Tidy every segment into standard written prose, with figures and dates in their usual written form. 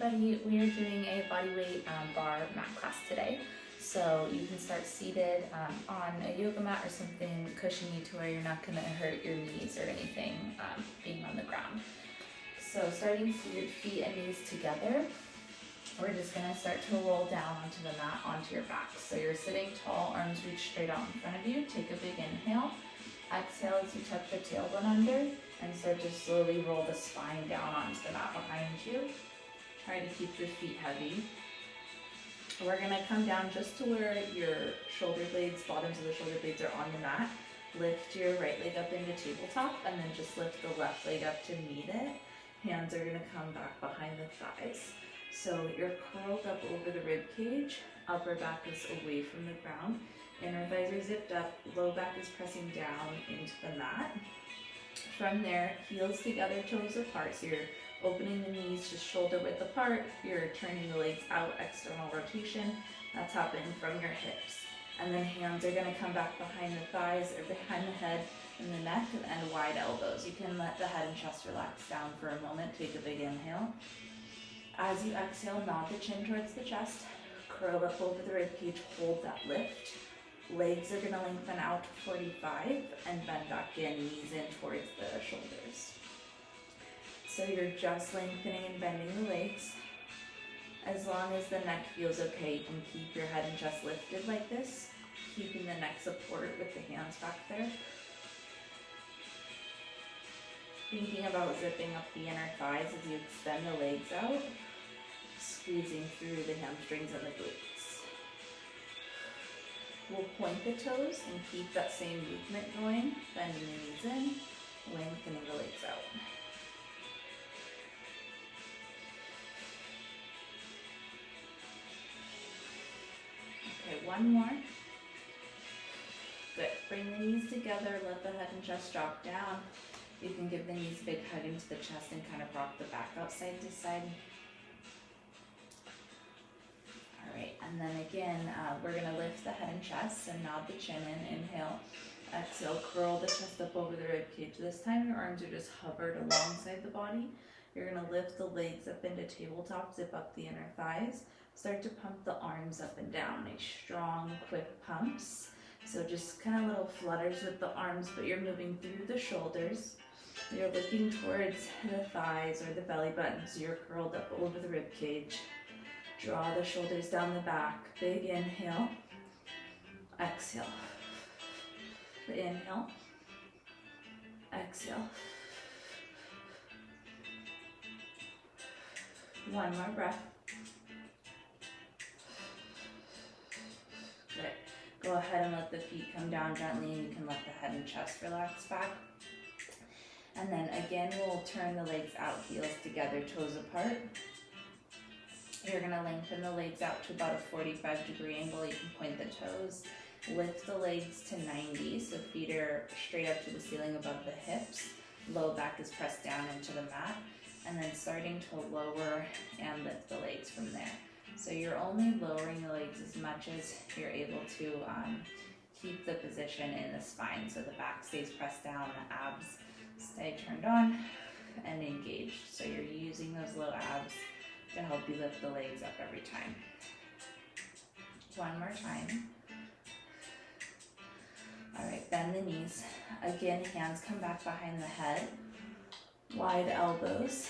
everybody, we are doing a bodyweight bar mat class today. So you can start seated on a yoga mat or something cushiony to where you're not going to hurt your knees or anything being on the ground. So starting seated, feet and knees together, we're just going to start to roll down onto the mat, onto your back. So you're sitting tall, arms reach straight out in front of you. Take a big inhale. Exhale as you tuck the tailbone under and start to slowly roll the spine down onto the mat behind you. Try to keep your feet heavy. We're going to come down just to where your shoulder blades, bottoms of the shoulder blades are on the mat. Lift your right leg up into tabletop and then just lift the left leg up to meet it. Hands are going to come back behind the thighs. So you're curled up over the rib cage, upper back is away from the ground, inner thighs are zipped up, low back is pressing down into the mat. From there, heels together, toes apart, so you're opening the knees just shoulder width apart, you're turning the legs out, external rotation, that's happening from your hips. And then hands are going to come back behind the thighs or behind the head and the neck and wide elbows. You can let the head and chest relax down for a moment, take a big inhale. As you exhale, nod the chin towards the chest, curl up over the rib cage, hold that lift. Legs are going to lengthen out to 45 and bend back in, knees in towards the shoulders. So you're just lengthening and bending the legs. As long as the neck feels okay, you can keep your head and chest lifted like this, keeping the neck support with the hands back there. Thinking about zipping up the inner thighs as you extend the legs out, squeezing through the hamstrings and the glutes. We'll point the toes and keep that same movement going, bending the knees in, lengthening the legs out. Okay, one more. Good. Bring the knees together, let the head and chest drop down. You can give the knees a big hug into the chest and kind of rock the back out side to side. Alright, and then again, we're going to lift the head and chest and nod the chin in. Inhale. Exhale, curl the chest up over the rib cage. This time your arms are just hovered alongside the body. You're going to lift the legs up into tabletop, zip up the inner thighs. Start to pump the arms up and down. Nice, strong, quick pumps. So just kind of little flutters with the arms, but you're moving through the shoulders. You're looking towards the thighs or the belly button, so you're curled up over the rib cage. Draw the shoulders down the back. Big inhale. Exhale. Inhale. Exhale. One more breath. Good. Go ahead and let the feet come down gently, and you can let the head and chest relax back. And then again, we'll turn the legs out, heels together, toes apart. You're going to lengthen the legs out to about a 45-degree angle. You can point the toes. Lift the legs to 90, so feet are straight up to the ceiling above the hips. Low back is pressed down into the mat. And then starting to lower and lift the legs from there. So you're only lowering the legs as much as you're able to keep the position in the spine. So the back stays pressed down, the abs stay turned on and engaged. So you're using those low abs to help you lift the legs up every time. One more time. Alright, bend the knees. Again, hands come back behind the head. Wide elbows.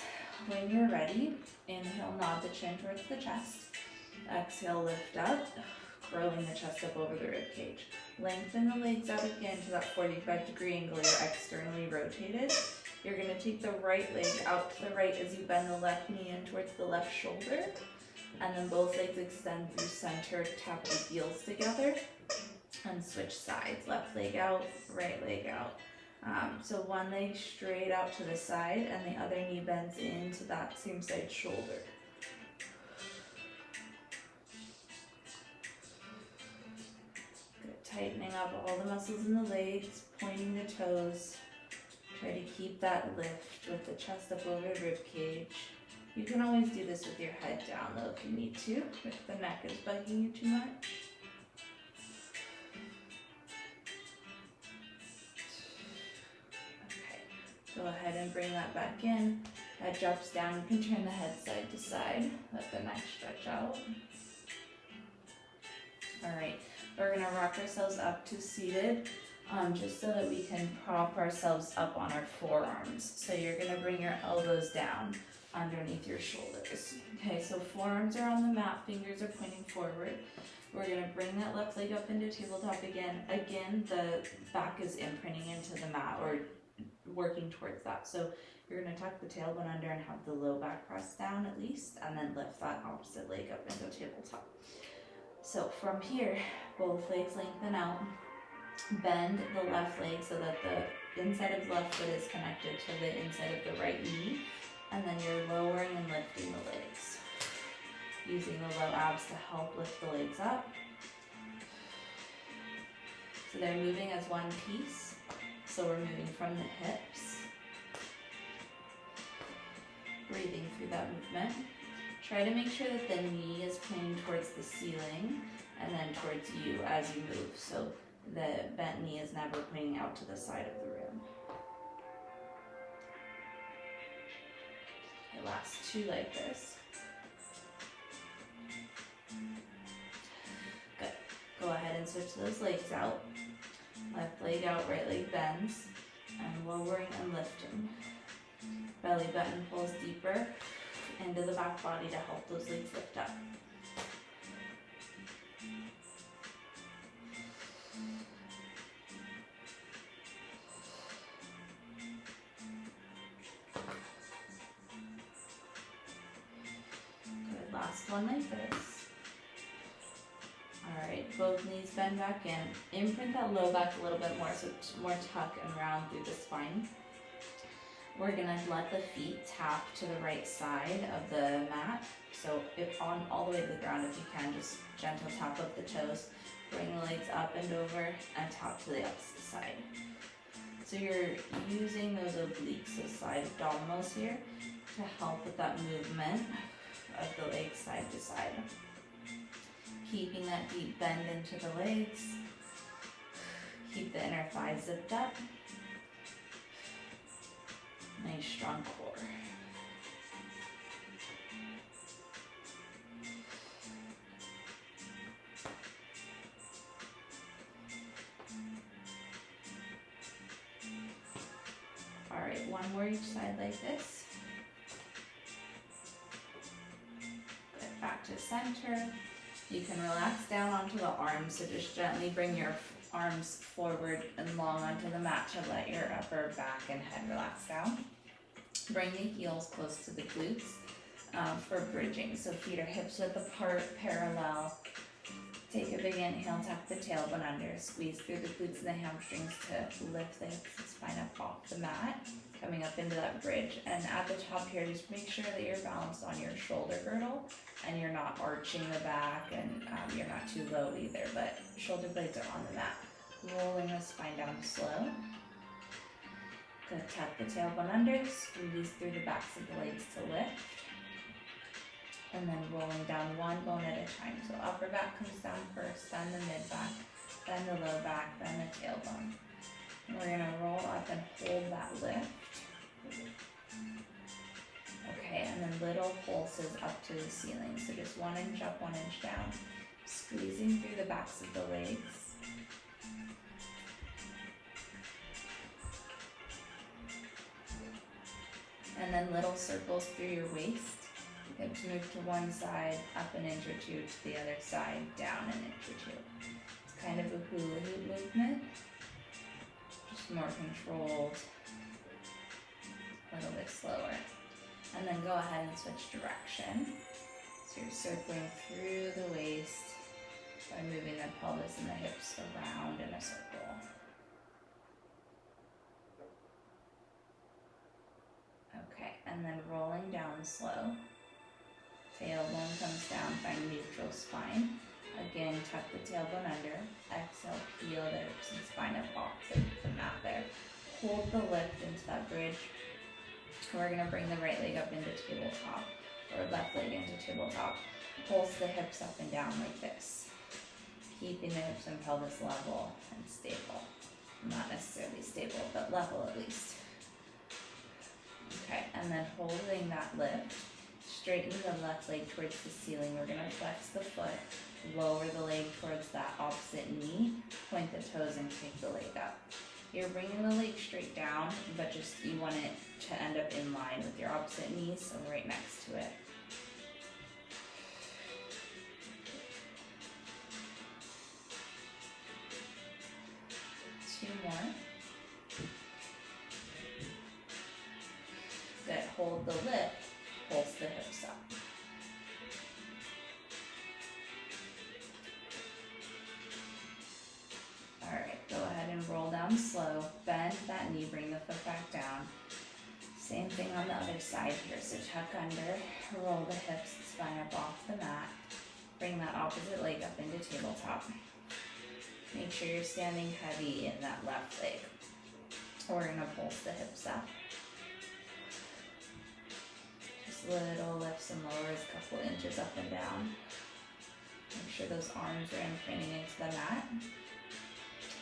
When you're ready, inhale, nod the chin towards the chest. Exhale, lift up, curling the chest up over the rib cage. Lengthen the legs out again to that 45-degree angle. You're externally rotated. You're going to take the right leg out to the right as you bend the left knee in towards the left shoulder. And then both legs extend through center, tap the heels together, and switch sides. Left leg out, right leg out. So one leg straight out to the side and the other knee bends into that same side shoulder. Good. Tightening up all the muscles in the legs, pointing the toes. Try to keep that lift with the chest up over the rib cage. You can always do this with your head down though if you need to, if the neck is bugging you too much. Go ahead and bring that back in. That drops down. You can turn the head side to side. Let the neck stretch out. Alright, we're going to rock ourselves up to seated, just so that we can prop ourselves up on our forearms. So you're going to bring your elbows down underneath your shoulders. Okay, so forearms are on the mat, fingers are pointing forward. We're going to bring that left leg up into tabletop again. Again, the back is imprinting into the mat or working towards that. So you're going to tuck the tailbone under and have the low back press down at least, and then lift that opposite leg up into tabletop. So from here, both legs lengthen out. Bend the left leg so that the inside of the left foot is connected to the inside of the right knee. And then you're lowering and lifting the legs. Using the low abs to help lift the legs up. So they're moving as one piece. So we're moving from the hips. Breathing through that movement. Try to make sure that the knee is pointing towards the ceiling and then towards you as you move. So the bent knee is never pointing out to the side of the room. Okay, last two like this. Good. Go ahead and switch those legs out. Left leg out, right leg bends, and lowering and lifting. Belly button pulls deeper into the back body to help those legs lift up. Good, last one like this. Alright, both knees bend back in. Imprint that low back a little bit more, so more tuck and round through the spine. We're going to let the feet tap to the right side of the mat. So if on all the way to the ground, if you can, just gentle tap of the toes. Bring the legs up and over and tap to the opposite side. So you're using those obliques, those side abdominals here, to help with that movement of the legs side to side. Keeping that deep bend into the legs. Keep the inner thighs zipped up. Nice strong core. Alright, one more each side like this. Good, back to center. You can relax down onto the arms, so just gently bring your arms forward and long onto the mat to let your upper back and head relax down. Bring the heels close to the glutes for bridging. So feet are hips width apart, parallel. Take a big inhale, tuck the tailbone under, squeeze through the glutes and the hamstrings to lift the hips and spine up off the mat, coming up into that bridge. And at the top here, just make sure that you're balanced on your shoulder girdle and you're not arching the back and you're not too low either, but shoulder blades are on the mat. Rolling the spine down slow. Good, tuck the tailbone under, squeeze through the backs of the legs to lift. And then rolling down one bone at a time. So upper back comes down first, then the mid back, then the low back, then the tailbone. And we're gonna roll up and hold that lift. Okay, and then little pulses up to the ceiling. So just 1 inch up, 1 inch down. Squeezing through the backs of the legs. And then little circles through your waist. Hips move to one side, up an inch or two, to the other side, down an inch or two. It's kind of a hula hoop movement, just more controlled, a little bit slower. And then go ahead and switch direction. So you're circling through the waist by moving the pelvis and the hips around in a circle. Okay, and then rolling down slow. Tailbone comes down, find neutral spine. Again, tuck the tailbone under. Exhale, peel the hips and spine up off the mat there. Hold the lift into that bridge. We're going to bring the right leg up into tabletop, or left leg into tabletop. Pulse the hips up and down like this. Keeping the hips and pelvis level and stable. Not necessarily stable, but level at least. Okay, and then holding that lift, straighten the left leg towards the ceiling. We're gonna flex the foot, lower the leg towards that opposite knee, point the toes and kick the leg up. You're bringing the leg straight down, but just you want it to end up in line with your opposite knee, so right next to it. Two more. Good, hold the lift, pulse the hips up. Alright, go ahead and roll down slow, bend that knee, bring the foot back down. Same thing on the other side here, so tuck under, roll the hips, spine up off the mat, bring that opposite leg up into tabletop. Make sure you're standing heavy in that left leg. We're gonna pulse the hips up. Just little lifts and lowers, a couple inches up and down. Make sure those arms are imprinting into the mat.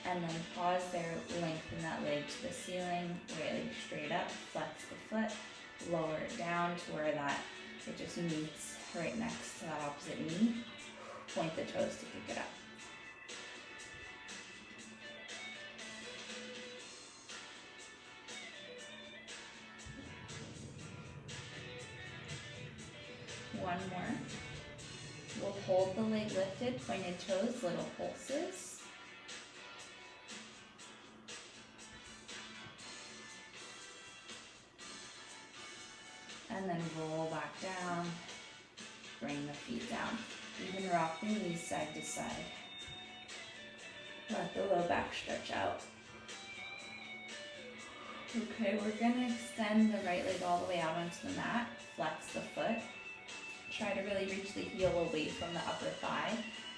And then pause there, lengthen that leg to the ceiling, right leg straight up, flex the foot, lower it down to where that it just meets right next to that opposite knee. Point the toes to kick it up. One more. We'll hold the leg lifted, pointed toes, little pulses. And then roll back down, bring the feet down. You can rock the knees side to side. Let the low back stretch out. Okay, we're gonna extend the right leg all the way out onto the mat, flex the foot. Try to really reach the heel away from the upper thigh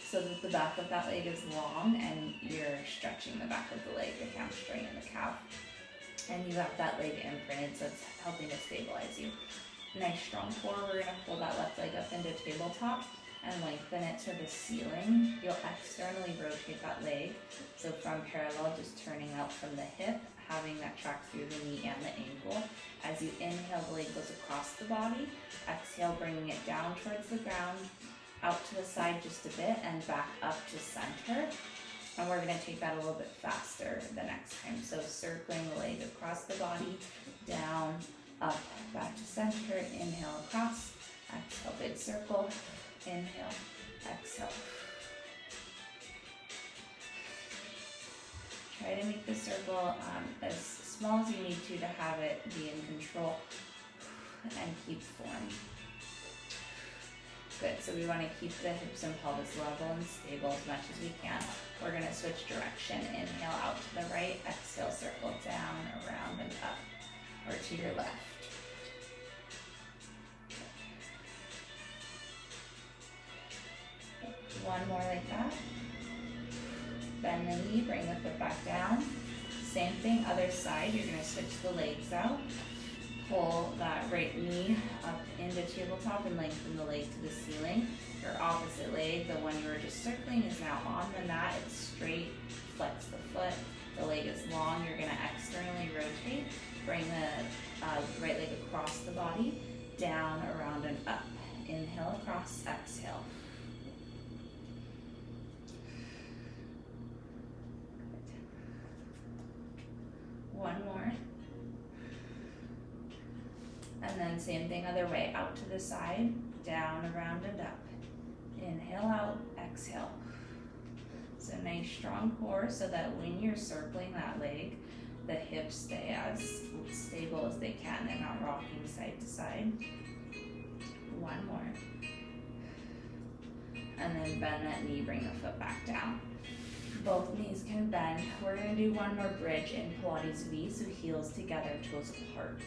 so that the back of that leg is long and you're stretching the back of the leg, the hamstring and the calf. And you have that leg imprinted, so it's helping to stabilize you. Nice strong core. We're gonna pull that left leg up into tabletop and lengthen it to the ceiling. You'll externally rotate that leg. So from parallel, just turning out from the hip, having that track through the knee and the ankle. As you inhale, the leg goes across the body. Exhale, bringing it down towards the ground, out to the side just a bit, and back up to center. And we're gonna take that a little bit faster the next time. So circling the leg across the body, down, up, back to center, inhale across, exhale, big circle, inhale, exhale. Try to make the circle as small as you need to have it be in control and keep form. Good, so we want to keep the hips and pelvis level and stable as much as we can. We're going to switch direction. Inhale out to the right, exhale, circle down, around and up, or to your left. One more like that. Bend the knee, bring the foot back down. Same thing, other side, you're going to switch the legs out. Pull that right knee up into tabletop and lengthen the leg to the ceiling. Your opposite leg, the one you were just circling, is now on the mat. It's straight, flex the foot. The leg is long. You're going to externally rotate. Bring the right leg across the body, down, around, and up. Inhale across, exhale. One more. And then same thing other way, out to the side, down, around, and up. Inhale out, exhale. So nice strong core so that when you're circling that leg, the hips stay as stable as they can. They're not rocking side to side. One more. And then bend that knee, bring the foot back down. Both knees can bend. We're going to do one more bridge in Pilates V, so heels together, toes apart.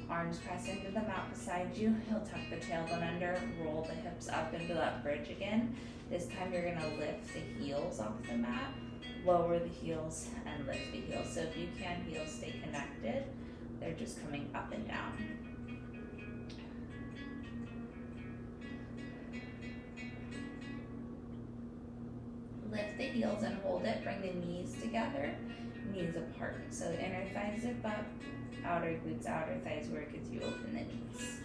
Arms press into the mat beside you. You'll tuck the tailbone under, roll the hips up into that bridge again. This time you're going to lift the heels off the mat, lower the heels, and lift the heels. So if you can, heels stay connected. They're just coming up and down. Lift the heels and hold it. Bring the knees together, knees apart. So inner thighs zip up, outer glutes, outer thighs work as you open the knees.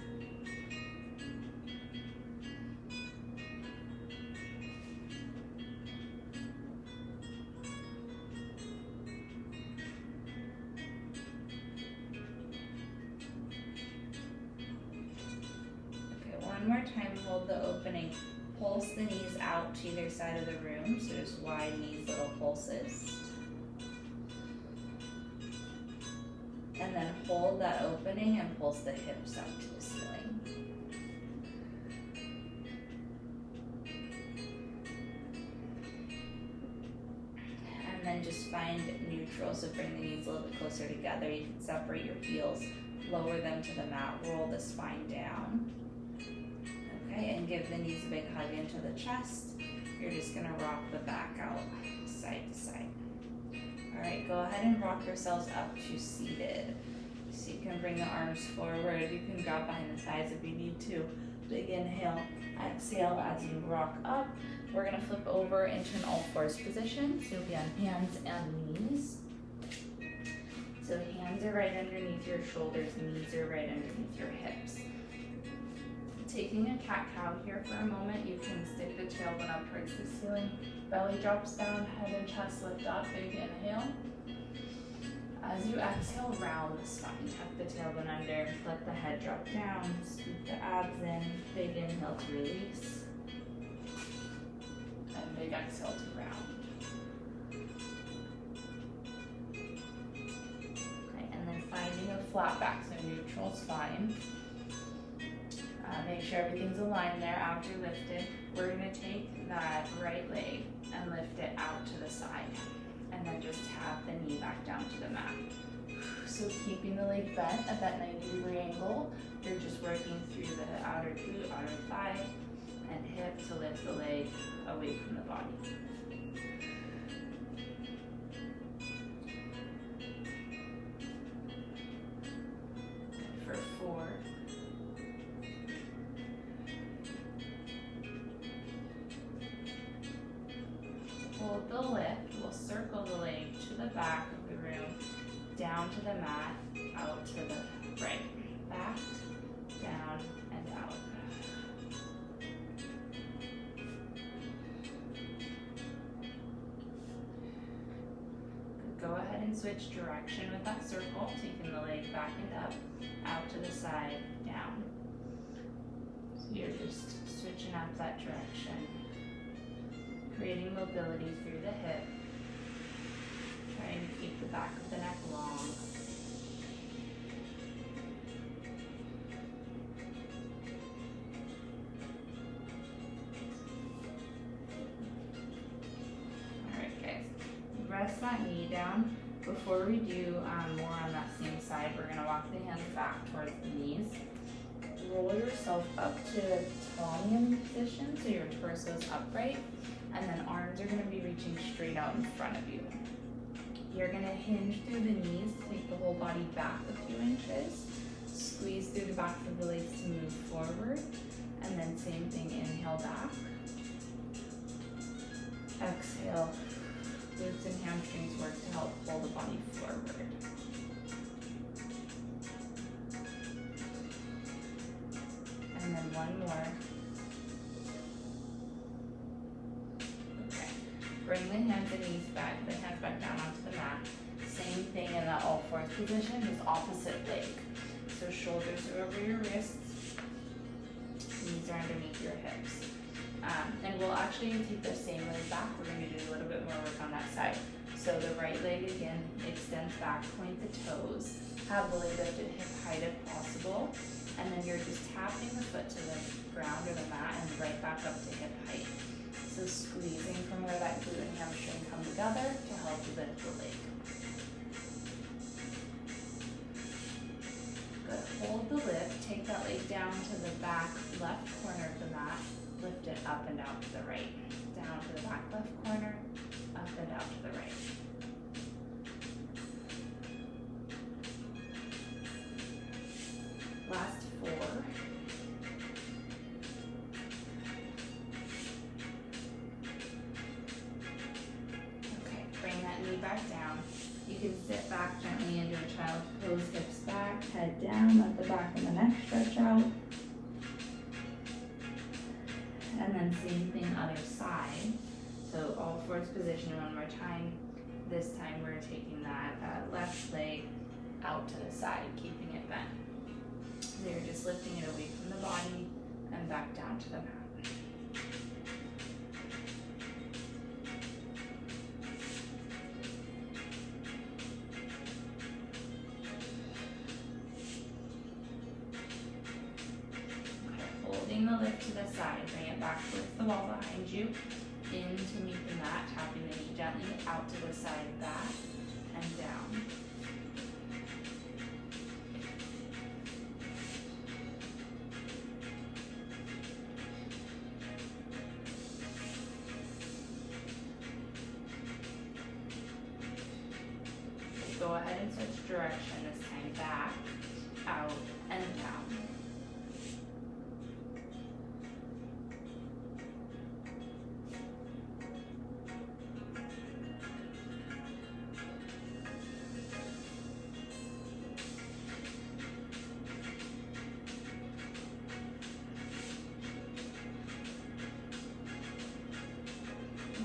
Okay, one more time, hold the opening. Pulse the knees out to either side of the room, so just wide knees, little pulses. And then hold that opening and pulse the hips up to the ceiling. And then just find neutral, so bring the knees a little bit closer together. You can separate your heels, lower them to the mat, roll the spine down. Okay, and give the knees a big hug into the chest. You're just gonna rock the back out side to side. All right, go ahead and rock yourselves up to seated. So you can bring the arms forward. You can grab behind the thighs if you need to. Big inhale, exhale as you rock up. We're gonna flip over into an all fours position. So you'll be on hands and knees. So hands are right underneath your shoulders, knees are right underneath your hips. Taking a cat-cow here for a moment, you can stick the tailbone up towards the ceiling. Belly drops down, head and chest lift up, big inhale. As you exhale, round the spine, tuck the tailbone under, let the head drop down, scoop the abs in, big inhale to release, and big exhale to round. Okay, and then finding a flat back, so neutral spine. Make sure everything's aligned there after you lifted. We're gonna take that right leg and lift it out to the side. And then just tap the knee back down to the mat. So keeping the leg bent at that 90-degree angle, you're just working through the outer glute, outer thigh, and hip to lift the leg away from the body. For 4. Hold the lift, we'll circle the leg to the back of the room, down to the mat, out to the right, back, down, and out. Go ahead and switch direction with that circle, taking the leg back and up, out to the side, down. So you're just switching up that direction. Creating mobility through the hip, trying to keep the back of the neck long. Alright guys, rest that knee down. Before we do more on that same side, we're going to walk the hands back towards the knees. Roll yourself up to Italian position, so your torso is upright. And then arms are going to be reaching straight out in front of you. You're going to hinge through the knees, take the whole body back a few inches, squeeze through the back of the legs to move forward, and then same thing, inhale back. Exhale, glutes and hamstrings work to help pull the body forward. And then one more. Bring the hands and knees back, the hands back down onto the mat. Same thing in that all fours position, just opposite leg. So shoulders are over your wrists, knees are underneath your hips. And we'll actually take the same leg back. We're going to do a little bit more work on that side. So the right leg again extends back, point the toes, have the leg lifted hip height if possible. And then you're just tapping the foot to the ground or the mat and right back up to hip height. So squeezing from where that glute and hamstring come together to help you lift the leg. Good, hold the lift, take that leg down to the back left corner of the mat, lift it up and out to the right. Down to the back left corner, up and out to the right. Last 4. back down. You can sit back gently into a child's pose, hips back, head down, let the back of the neck stretch out. And then same thing other side. So all fours position one more time. This time we're taking that left leg out to the side, keeping it bent. So you're just lifting it away from the body and back down to the mat. Holding the lift to the side, bring it back towards the wall behind you, in to meet the mat, tapping the knee gently out to the side, back and down. Go ahead and switch direction, this time back, out, and down.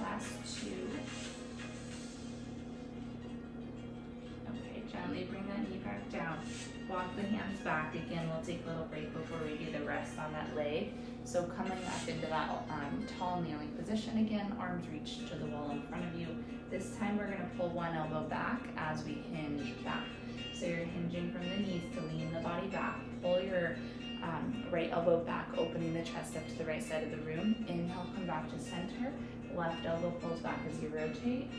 Last two. Okay, gently bring that knee back down. Walk the hands back. Again, we'll take a little break before we do the rest on that leg. So coming up into that tall kneeling position again, arms reach to the wall in front of you. This time we're going to pull one elbow back as we hinge back. So you're hinging from the knees to lean the body back. Pull your right elbow back, opening the chest up to the right side of the room. Inhale, come back to center. Left elbow pulls back as you rotate.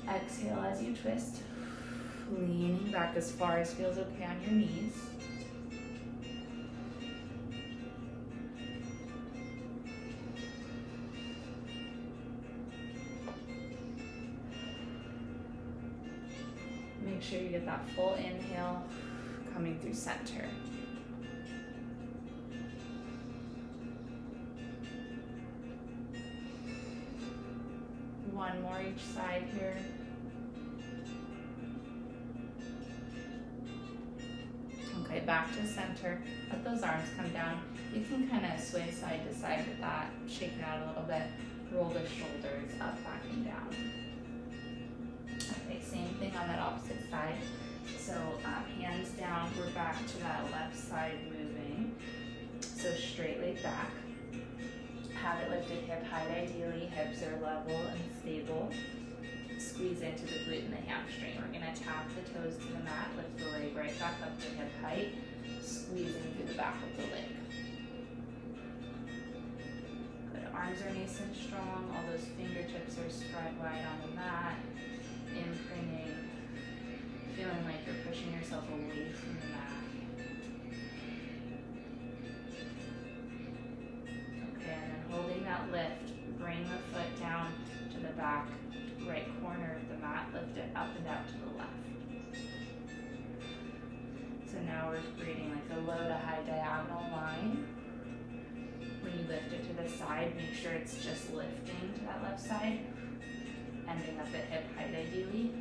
Exhale as you twist. Leaning back as far as feels okay on your knees. Make sure you get that full inhale coming through center. One more each side here. Okay, back to center. Let those arms come down. You can kind of sway side to side with that. Shake it out a little bit. Roll the shoulders up, back, and down. Okay, same thing on that opposite side. So hands down, we're back to that left side moving. So straight leg back. Have it lifted hip height ideally. Hips are level and stable. Squeeze into the glute and the hamstring. We're going to tap the toes to the mat. Lift the leg right back up to hip height. Squeezing through the back of the leg. Good. Arms are nice and strong. All those fingertips are spread wide on the mat. Imprinting. Feeling like you're pushing yourself away from the mat. Okay, and then holding that lift, bring the foot down to the back right corner of the mat, lift it up and out to the left. So now we're creating like a low to high diagonal line. When you lift it to the side, make sure it's just lifting to that left side, ending up at hip height ideally.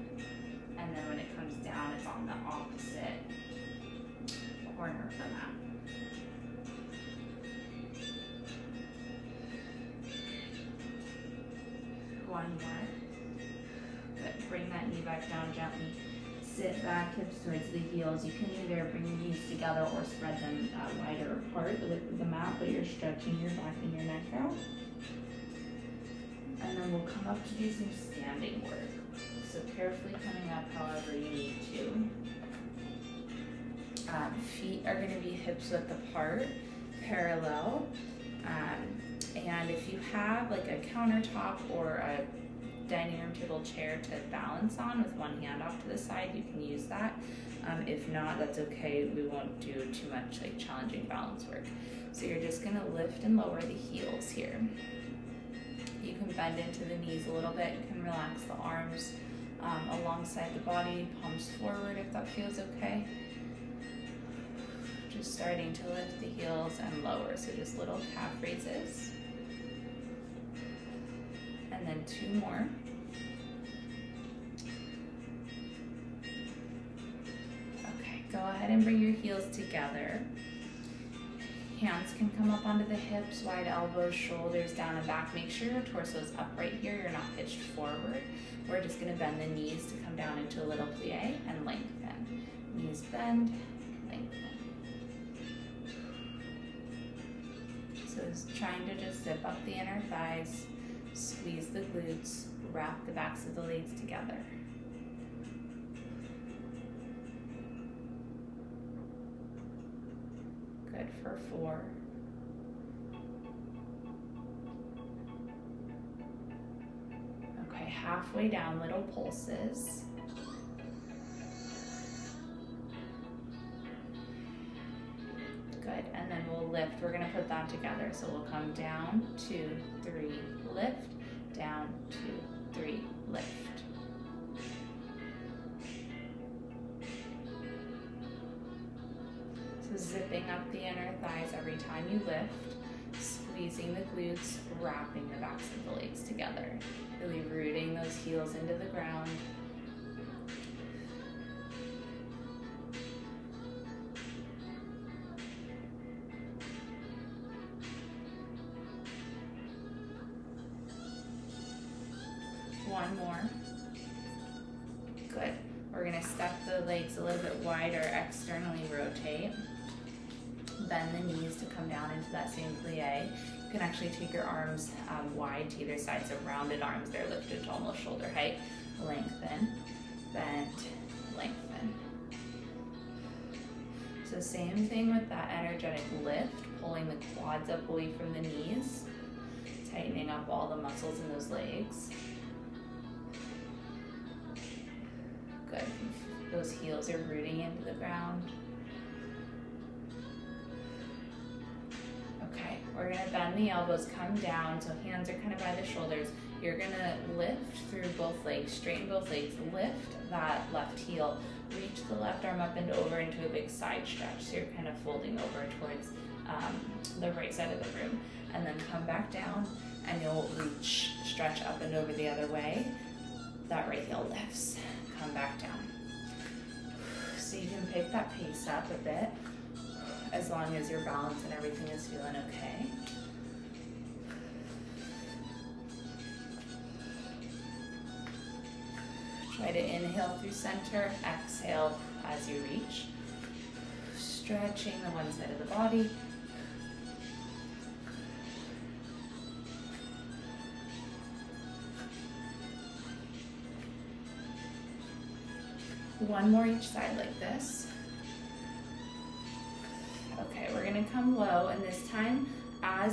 And then when it comes down, it's on the opposite corner of the mat. One more. Good. Bring that knee back down gently. Sit back, hips towards the heels. You can either bring your knees together or spread them wider apart, the width of the mat, but you're stretching your back and your neck out. And then we'll come up to do some standing work. So carefully coming up however you need to. Feet are going to be hips width apart, parallel. And if you have like a countertop or a dining room table chair to balance on with one hand off to the side, you can use that. If not, that's okay. We won't do too much like challenging balance work. So you're just going to lift and lower the heels here. You can bend into the knees a little bit. You can relax the arms alongside the body, palms forward if that feels okay. Just starting to lift the heels and lower, so just little calf raises. And then two more. heels together. Hands can come up onto the hips, wide elbows, shoulders down and back. Make sure your torso is upright here, you're not pitched forward. We're just gonna bend the knees to come down into a little plie and lengthen. Knees bend, lengthen. So it's trying to just zip up the inner thighs, squeeze the glutes, wrap the backs of the legs together. Good for 4. Okay, halfway down, little pulses. Good, and then we'll lift. We're gonna put that together. So we'll come down, 2, 3, lift, down, 2, 3, lift. So zipping up the inner thighs every time you lift, squeezing the glutes, wrapping the backs of the legs together. Really rooting those heels into the ground. One more. Good. We're going to step the legs a little bit wider, externally rotate. Bend the knees to come down into that same plie. You can actually take your arms wide to either side, so rounded arms, they're lifted to almost shoulder height. Lengthen, bend, lengthen. So same thing with that energetic lift, pulling the quads up away from the knees, tightening up all the muscles in those legs. Good. Those heels are rooting into the ground. Okay, we're gonna bend the elbows, come down, so hands are kind of by the shoulders. You're gonna lift through both legs, straighten both legs, lift that left heel, reach the left arm up and over into a big side stretch. So you're kind of folding over towards the right side of the room, and then come back down and you'll reach, stretch up and over the other way. That right heel lifts. Come back down. So you can pick that pace up a bit as long as your balance and everything is feeling okay. Try to inhale through center, exhale as you reach. Stretching the one side of the body. One more each side like this. Okay, we're gonna come low, and this time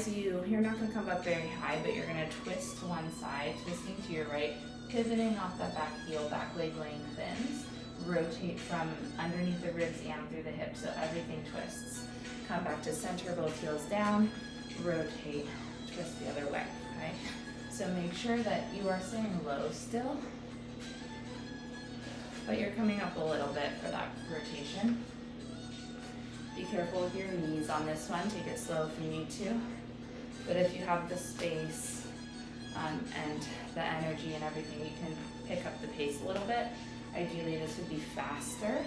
you're not gonna come up very high, but you're gonna twist to one side, twisting to your right, pivoting off that back heel, back leg lengthens, rotate from underneath the ribs and through the hips, so everything twists. Come back to center, both heels down, rotate, twist the other way, okay? So make sure that you are staying low still, but you're coming up a little bit for that rotation. Be careful with your knees on this one. Take it slow if you need to. But if you have the space and the energy and everything, you can pick up the pace a little bit. Ideally, this would be faster.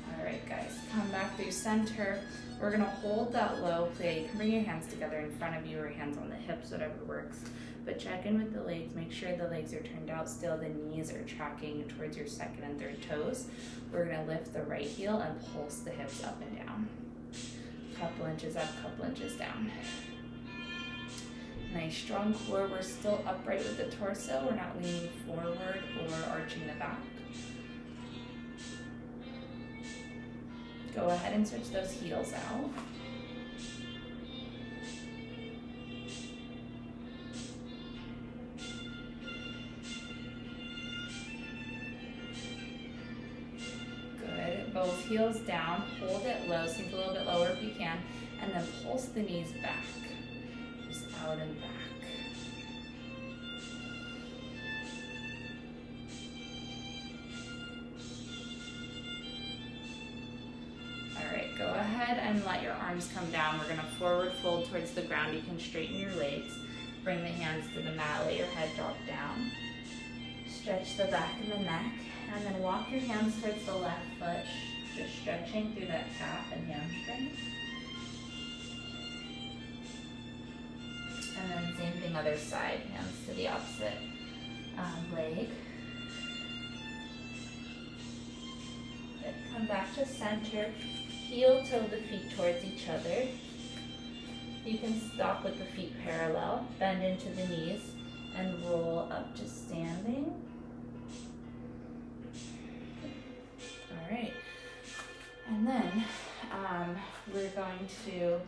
All right, guys, come back through center. We're gonna hold that low plie. You can bring your hands together in front of you or hands on the hips, whatever works. But check in with the legs, make sure the legs are turned out still, the knees are tracking towards your second and third toes. We're gonna lift the right heel and pulse the hips up and down. Couple inches up, couple inches down. Nice strong core, we're still upright with the torso, we're not leaning forward or arching the back. Go ahead and switch those heels out. Good. Both heels down. Hold it low. Sink a little bit lower if you can. And then pulse the knees back. Just out and back. Go ahead and let your arms come down. We're gonna forward fold towards the ground. You can straighten your legs. Bring the hands to the mat, let your head drop down. Stretch the back of the neck, and then walk your hands towards the left foot, just stretching through that calf and hamstring. And then same thing, other side, hands to the opposite leg. Good. Come back to center, heel toe the feet towards each other. You can stop with the feet parallel, bend into the knees, and roll up to standing. All right. And then we're going to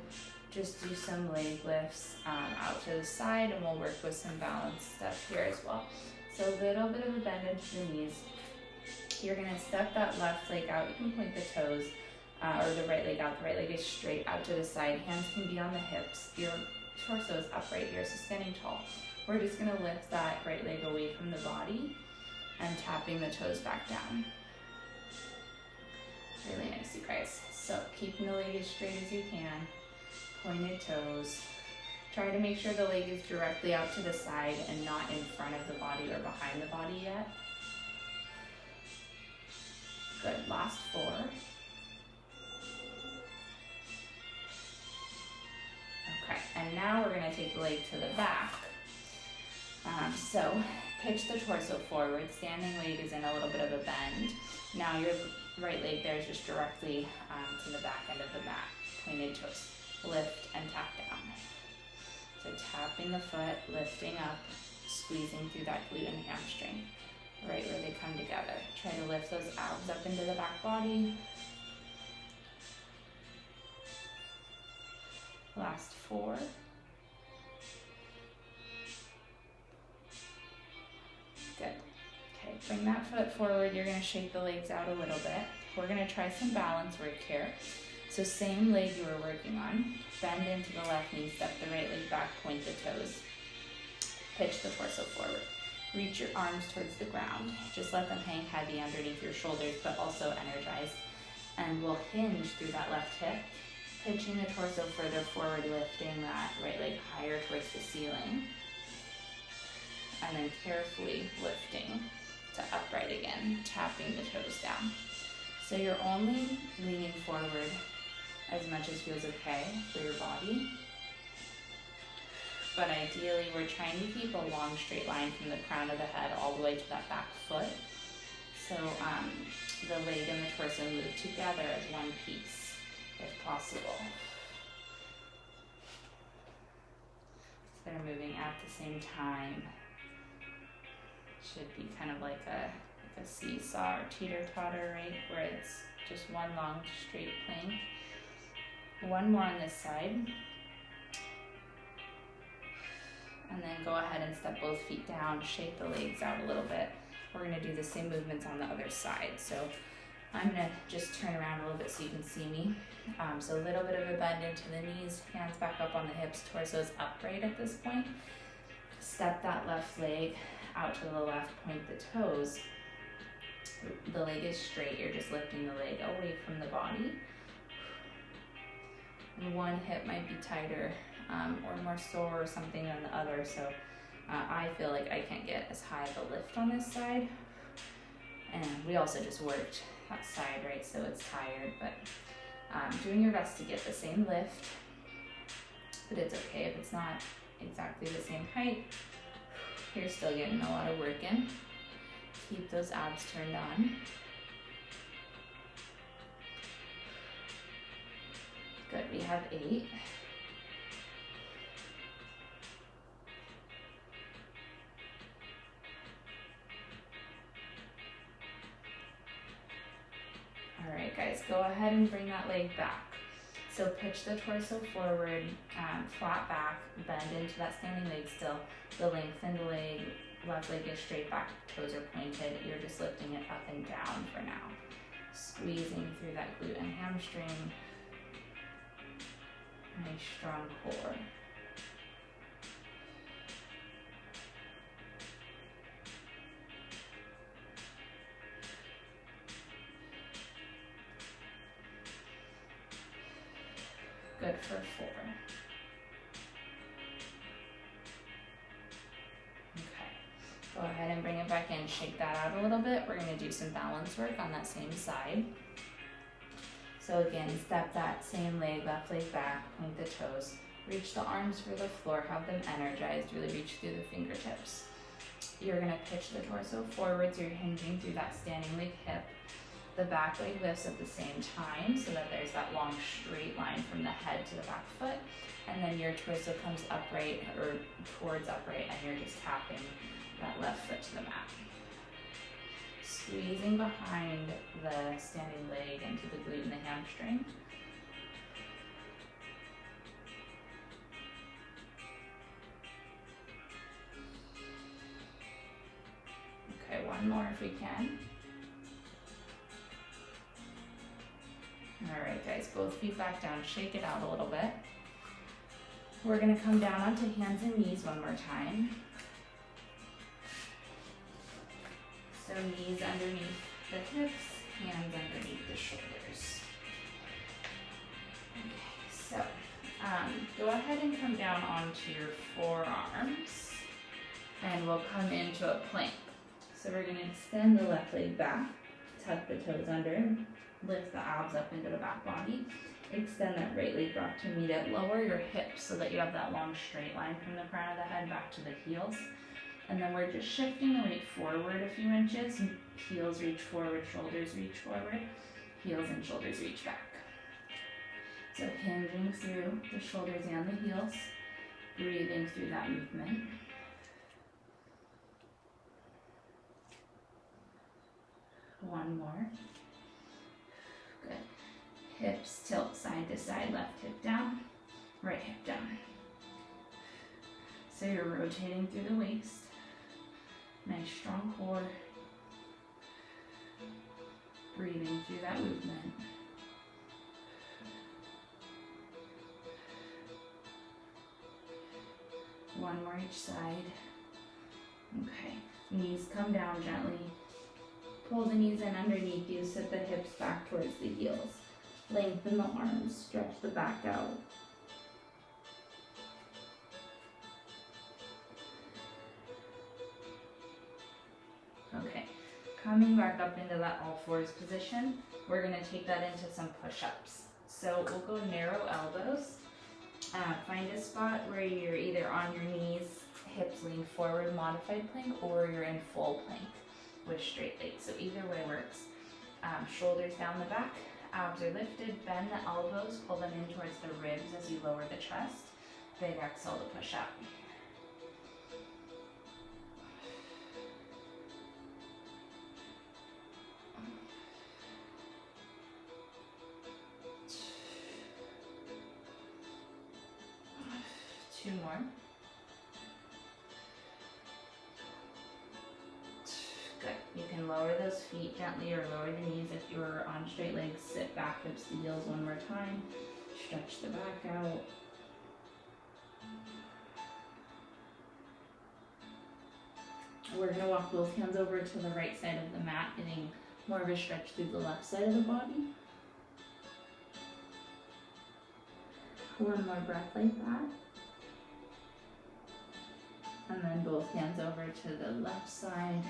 just do some leg lifts out to the side, and we'll work with some balance stuff here as well. So a little bit of a bend into the knees. You're gonna step that left leg out. You can point the toes, or the right leg out. The right leg is straight out to the side. Hands can be on the hips. Your torso is upright here, so standing tall. We're just gonna lift that right leg away from the body and tapping the toes back down. Really nice, you guys. So keeping the leg as straight as you can. Pointed toes. Try to make sure the leg is directly out to the side and not in front of the body or behind the body yet. Good, last 4. Okay, and now we're gonna take the leg to the back. So pitch the torso forward, standing leg is in a little bit of a bend. Now your right leg there is just directly to the back end of the mat, pointed toes. Lift and tap down. So tapping the foot, lifting up, squeezing through that glute and hamstring, right where they come together. Try to lift those abs up into the back body. Last 4. Good. Okay, bring that foot forward. You're gonna shake the legs out a little bit. We're gonna try some balance work here. So same leg you were working on, bend into the left knee, step the right leg back, point the toes, pitch the torso forward. Reach your arms towards the ground. Just let them hang heavy underneath your shoulders, but also energized. And we'll hinge through that left hip, pitching the torso further forward, lifting that right leg higher towards the ceiling. And then carefully lifting to upright again, tapping the toes down. So you're only leaning forward as much as feels okay for your body. But ideally, we're trying to keep a long straight line from the crown of the head all the way to that back foot. So the leg and the torso move together as one piece, if possible. So they're moving at the same time. Should be kind of like a seesaw or teeter-totter, right? Where it's just one long straight plank. One more on this side. And then go ahead and step both feet down, shake the legs out a little bit. We're gonna do the same movements on the other side. So I'm gonna just turn around a little bit so you can see me. So a little bit of a bend into the knees, hands back up on the hips, torso's upright at this point. Step that left leg out to the left, point the toes. The leg is straight, you're just lifting the leg away from the body. And one hip might be tighter or more sore or something than the other, so I feel like I can't get as high of a lift on this side. And we also just worked that side, right, so it's tired, but doing your best to get the same lift, but it's okay if it's not exactly the same height. You're still getting a lot of work in. Keep those abs turned on. Good, we have 8. All right, guys, go ahead and bring that leg back. So pitch the torso forward, flat back, bend into that standing leg still. The lengthened leg, left leg is straight back, toes are pointed. You're just lifting it up and down for now. Squeezing through that glute and hamstring. Nice strong core. Good for 4. again, shake that out a little bit. We're gonna do some balance work on that same side. So again, step that same leg, left leg back, point the toes, reach the arms for the floor, have them energized, really reach through the fingertips. You're gonna pitch the torso forward, so you're hinging through that standing leg hip. The back leg lifts at the same time so that there's that long straight line from the head to the back foot. And then your torso comes upright or towards upright, and you're just tapping that left foot to the mat. Squeezing behind the standing leg into the glute and the hamstring. Okay, one more if we can. All right, guys, both feet back down, shake it out a little bit. We're gonna come down onto hands and knees one more time. So knees underneath the hips, hands underneath the shoulders. Okay, so go ahead and come down onto your forearms, and we'll come into a plank. So we're gonna extend the left leg back, tuck the toes under, lift the abs up into the back body. Extend that right leg back to meet it. Lower your hips so that you have that long straight line from the crown of the head back to the heels. And then we're just shifting the weight forward a few inches. Heels reach forward, shoulders reach forward. Heels and shoulders reach back. So hinging through the shoulders and the heels. Breathing through that movement. One more. Good. Hips tilt side to side, left hip down, right hip down. So you're rotating through the waist. Nice strong core. Breathing through that movement. One more each side. Okay. Knees come down gently. Pull the knees in underneath you, sit the hips back towards the heels. Lengthen the arms, stretch the back out. Okay, coming back up into that all fours position, we're gonna take that into some push-ups. So we'll go narrow elbows. Find a spot where you're either on your knees, hips lean forward, modified plank, or you're in full plank with straight legs. So either way works. Shoulders down the back, abs are lifted, bend the elbows, pull them in towards the ribs as you lower the chest. Big exhale to push up. Two more. Good. You can lower those feet gently or lower the knees if you're on straight legs. Sit back, hips to heels one more time. Stretch the back out. We're going to walk both hands over to the right side of the mat, getting more of a stretch through the left side of the body. One more breath like that. And then both hands over to the left side.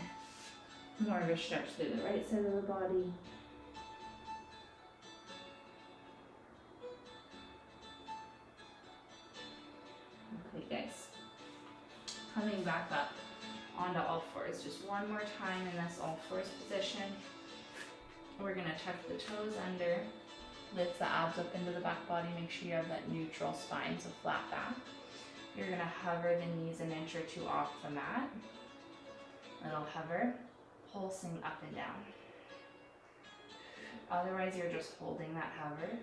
More of a stretch through the right side of the body. Okay, guys. Coming back up onto all fours. Just one more time in this all fours position. We're going to tuck the toes under. Lift the abs up into the back body. Make sure you have that neutral spine, so flat back. You're going to hover the knees an inch or two off the mat. Little hover, pulsing up and down. Otherwise, you're just holding that hover.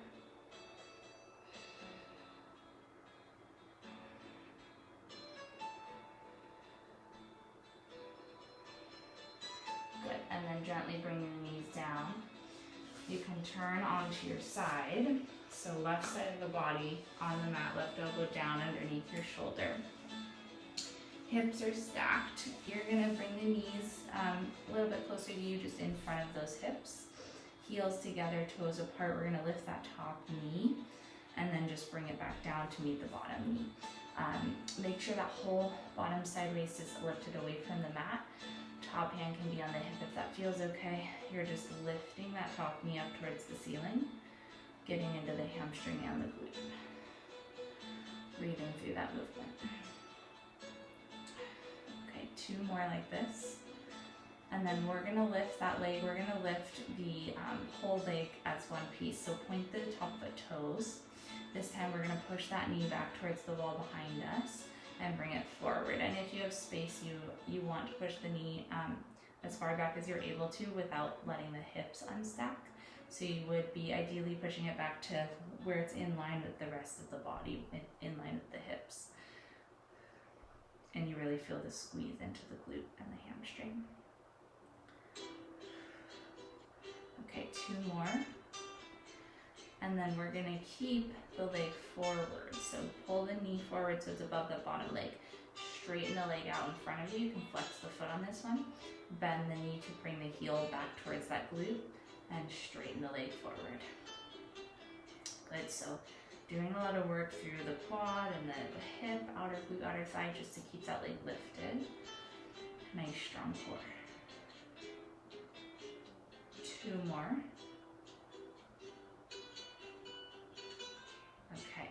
Good, and then gently bring your knees down. You can turn onto your side. So left side of the body on the mat, left elbow down underneath your shoulder. Hips are stacked. You're gonna bring the knees a little bit closer to you, just in front of those hips. Heels together, toes apart. We're gonna lift that top knee and then just bring it back down to meet the bottom knee. Make sure that whole bottom side waist is lifted away from the mat. Top hand can be on the hip if that feels okay. You're just lifting that top knee up towards the ceiling, getting into the hamstring and the glute. Breathing through that movement. Okay, 2 more like this. And then we're gonna lift that leg, we're gonna lift the whole leg as one piece. So point the top foot toes. This time we're gonna push that knee back towards the wall behind us and bring it forward. And if you have space, you want to push the knee as far back as you're able to without letting the hips unstack. So you would be ideally pushing it back to where it's in line with the rest of the body, in line with the hips. And you really feel the squeeze into the glute and the hamstring. Okay, 2 more. And then we're gonna keep the leg forward. So pull the knee forward so it's above the bottom leg. Straighten the leg out in front of you. You can flex the foot on this one. Bend the knee to bring the heel back towards that glute and straighten the leg forward. Good, so doing a lot of work through the quad and the hip, outer glute, outer thigh, just to keep that leg lifted. Nice strong core. 2 more. Okay,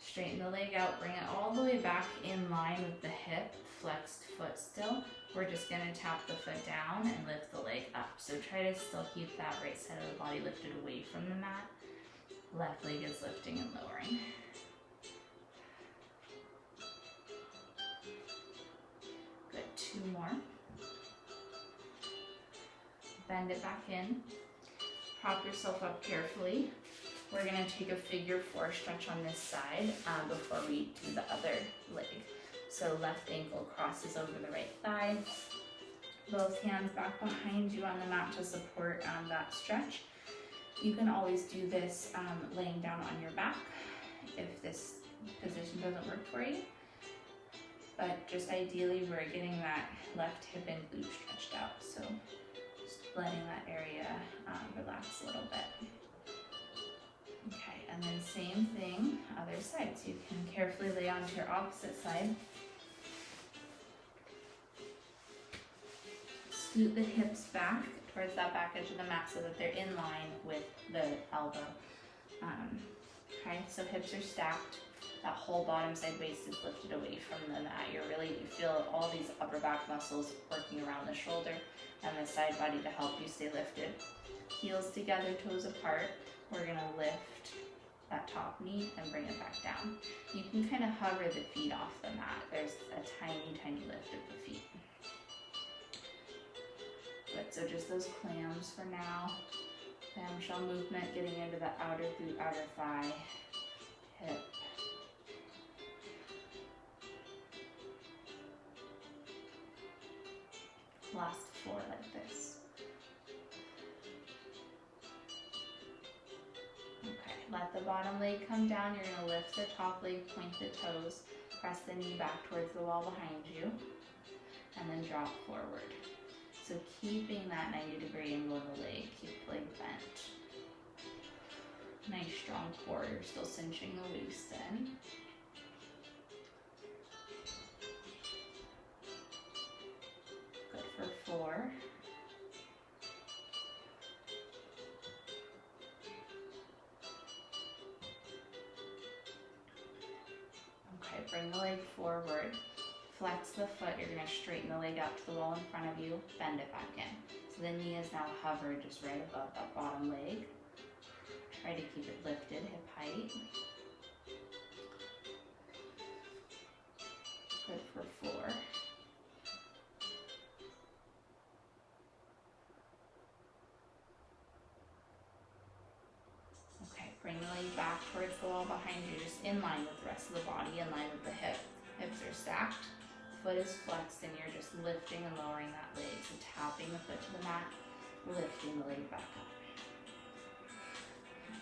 straighten the leg out, bring it all the way back in line with the hip, flexed foot still. We're just gonna tap the foot down and lift the leg up. So try to still keep that right side of the body lifted away from the mat. Left leg is lifting and lowering. Good, 2 more. Bend it back in. Prop yourself up carefully. We're gonna take a figure 4 stretch on this side before we do the other leg. So left ankle crosses over the right thigh. Both hands back behind you on the mat to support that stretch. You can always do this laying down on your back if this position doesn't work for you. But just ideally we're getting that left hip and glute stretched out. So just letting that area relax a little bit. Okay, and then same thing, other side. So you can carefully lay onto your opposite side. Scoot the hips back towards that back edge of the mat so that they're in line with the elbow. Okay, so hips are stacked. That whole bottom side waist is lifted away from the mat. You feel all these upper back muscles working around the shoulder and the side body to help you stay lifted. Heels together, toes apart. We're gonna lift that top knee and bring it back down. You can kind of hover the feet off the mat. There's a tiny, tiny lift of the feet. Good, so just those clams for now. Clamshell movement, getting into the outer glute, outer thigh, hip. Last 4 like this. Okay, let the bottom leg come down. You're gonna lift the top leg, point the toes, press the knee back towards the wall behind you, and then drop forward. So keeping that 90-degree angle in the leg, keep the leg bent. Nice strong core, you're still cinching the waist in. Good for 4. Okay, bring the leg forward. Flex the foot, you're gonna straighten the leg out to the wall in front of you, bend it back in. So the knee is now hovered just right above that bottom leg. Try to keep it lifted, hip height. Good for 4. Okay, bring the leg back towards the wall behind you, just in line with the rest of the body, in line with the hip. Hips are stacked. Foot is flexed and you're just lifting and lowering that leg. So tapping the foot to the mat, lifting the leg back up.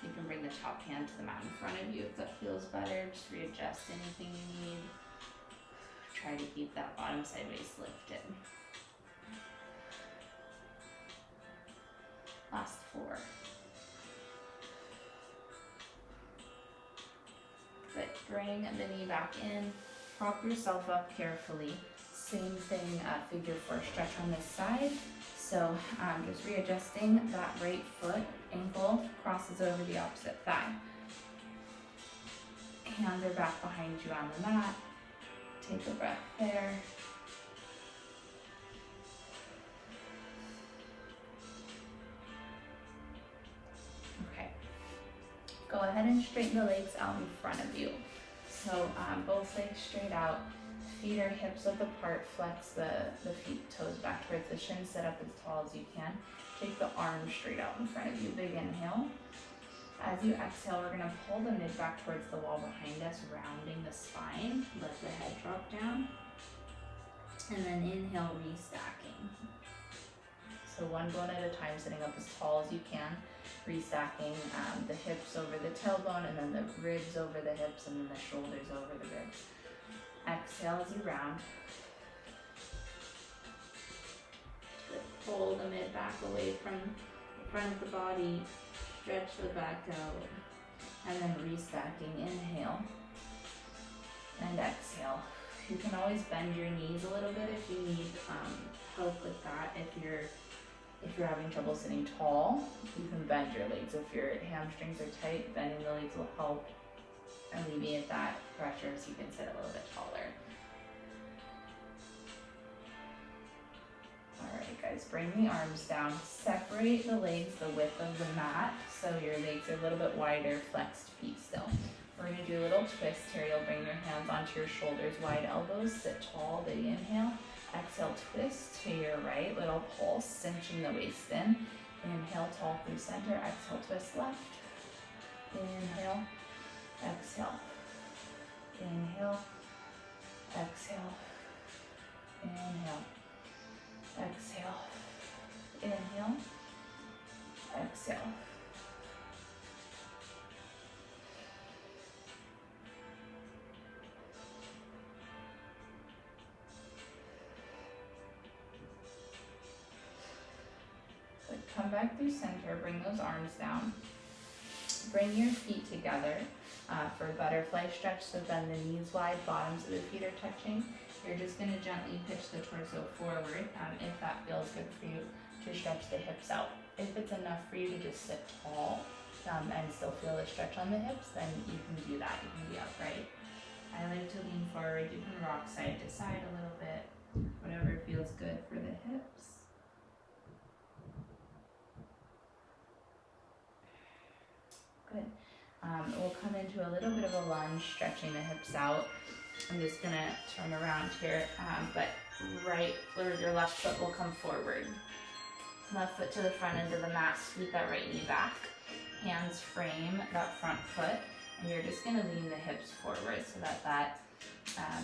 You can bring the top hand to the mat in front of you if that feels better. Just readjust anything you need. Try to keep that bottom side waist lifted. Last 4. Good, bring the knee back in. Prop yourself up carefully. Same thing, figure 4 stretch on this side. So just readjusting that right foot, ankle crosses over the opposite thigh. Hands are back behind you on the mat. Take a breath there. Okay. Go ahead and straighten the legs out in front of you. So both legs straight out. Feet are hips width apart. Flex the feet, toes back towards the shin. Sit up as tall as you can. Take the arms straight out in front of you. Big inhale. As you exhale, we're going to pull the mid back towards the wall behind us, rounding the spine. Let the head drop down. And then inhale, restacking. So one bone at a time, sitting up as tall as you can. Restacking the hips over the tailbone, and then the ribs over the hips, and then the shoulders over the ribs. Exhale as you round. Pull the mid back away from the front of the body. Stretch the back out. And then restacking. Inhale. And exhale. You can always bend your knees a little bit if you need help with that. If you're having trouble sitting tall, you can bend your legs. If your hamstrings are tight, bending the legs will help alleviate that pressure so you can sit a little bit taller. Alright guys, bring the arms down. Separate the legs the width of the mat so your legs are a little bit wider, flexed feet still. We're going to do a little twist here. You'll bring your hands onto your shoulders, wide elbows, sit tall, big inhale. Exhale, twist to your right, little pulse, cinching the waist in. Inhale, tall through center. Exhale, twist left. Inhale, exhale. Inhale, exhale. Inhale, exhale. Inhale, exhale. Come back through center, bring those arms down. Bring your feet together for a butterfly stretch, so bend the knees wide, bottoms of the feet are touching. You're just going to gently pitch the torso forward if that feels good for you to stretch the hips out. If it's enough for you to just sit tall and still feel the stretch on the hips, then you can do that. You can be upright. I like to lean forward. You can rock side to side a little bit, whatever feels good for the hips. Good. We'll come into a little bit of a lunge, stretching the hips out. I'm just going to turn around here, but right, or your left foot will come forward. Left foot to the front end of the mat, sweep that right knee back. Hands frame that front foot, and you're just going to lean the hips forward so that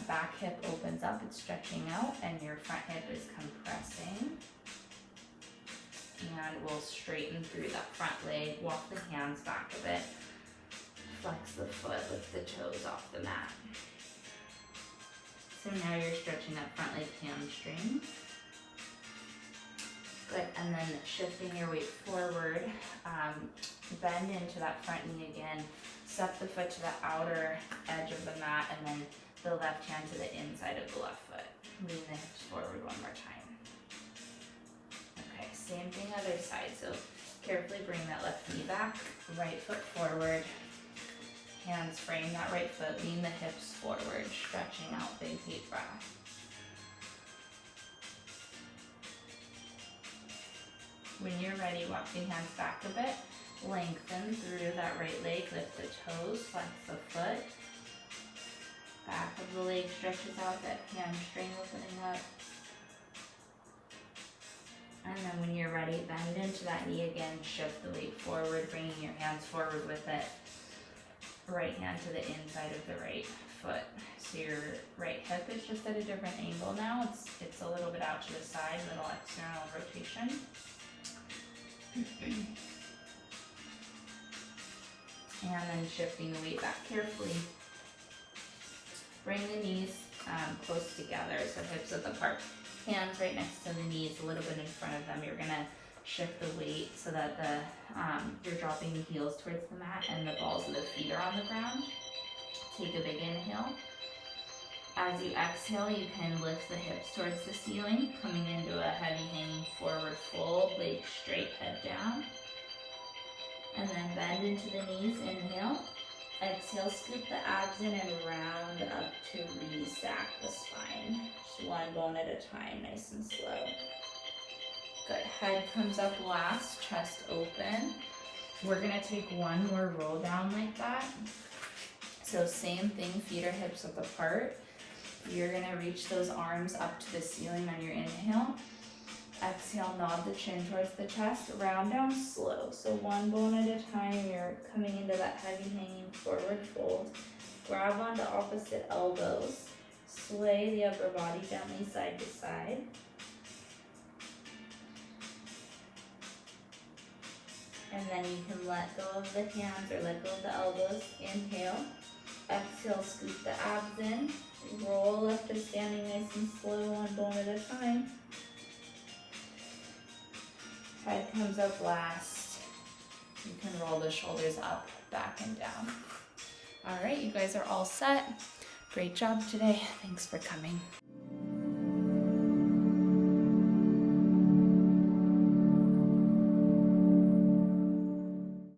back hip opens up, it's stretching out, and your front hip is compressing. And we'll straighten through that front leg, walk the hands back a bit, flex the foot, lift the toes off the mat. So now you're stretching that front leg hamstring. Good, and then shifting your weight forward, bend into that front knee again, step the foot to the outer edge of the mat, and then the left hand to the inside of the left foot. Lean the hips forward one more time. Same thing other side, so carefully bring that left knee back, right foot forward, hands frame that right foot, lean the hips forward, stretching out, big deep breath. When you're ready, walk the hands back a bit, lengthen through that right leg, lift the toes, flex the foot, back of the leg stretches out, that hamstring opening up. And then when you're ready, bend into that knee again, shift the weight forward, bringing your hands forward with it. Right hand to the inside of the right foot. So your right hip is just at a different angle now. It's a little bit out to the side, little external rotation. And then shifting the weight back carefully. Bring the knees close together, so hips width apart. Hands right next to the knees, a little bit in front of them. You're gonna shift the weight so that you're dropping the heels towards the mat and the balls of the feet are on the ground. Take a big inhale. As you exhale, you can lift the hips towards the ceiling, coming into a heavy hanging forward fold, legs straight, head down. And then bend into the knees, inhale. Exhale, scoop the abs in and round up to re-stack the spine. Just one bone at a time, nice and slow. Good, head comes up last, chest open. We're gonna take one more roll down like that. So same thing, feet or hips width apart. You're gonna reach those arms up to the ceiling on your inhale. Exhale, nod the chin towards the chest, round down slow. So one bone at a time, you're coming into that heavy hanging forward fold. Grab onto opposite elbows. Sway the upper body gently side to side. And then you can let go of the hands or let go of the elbows. Inhale. Exhale, scoop the abs in. Roll up to standing nice and slow, one bone at a time. Head comes up last. You can roll the shoulders up, back and down. All right, you guys are all set. Great job today. Thanks for coming.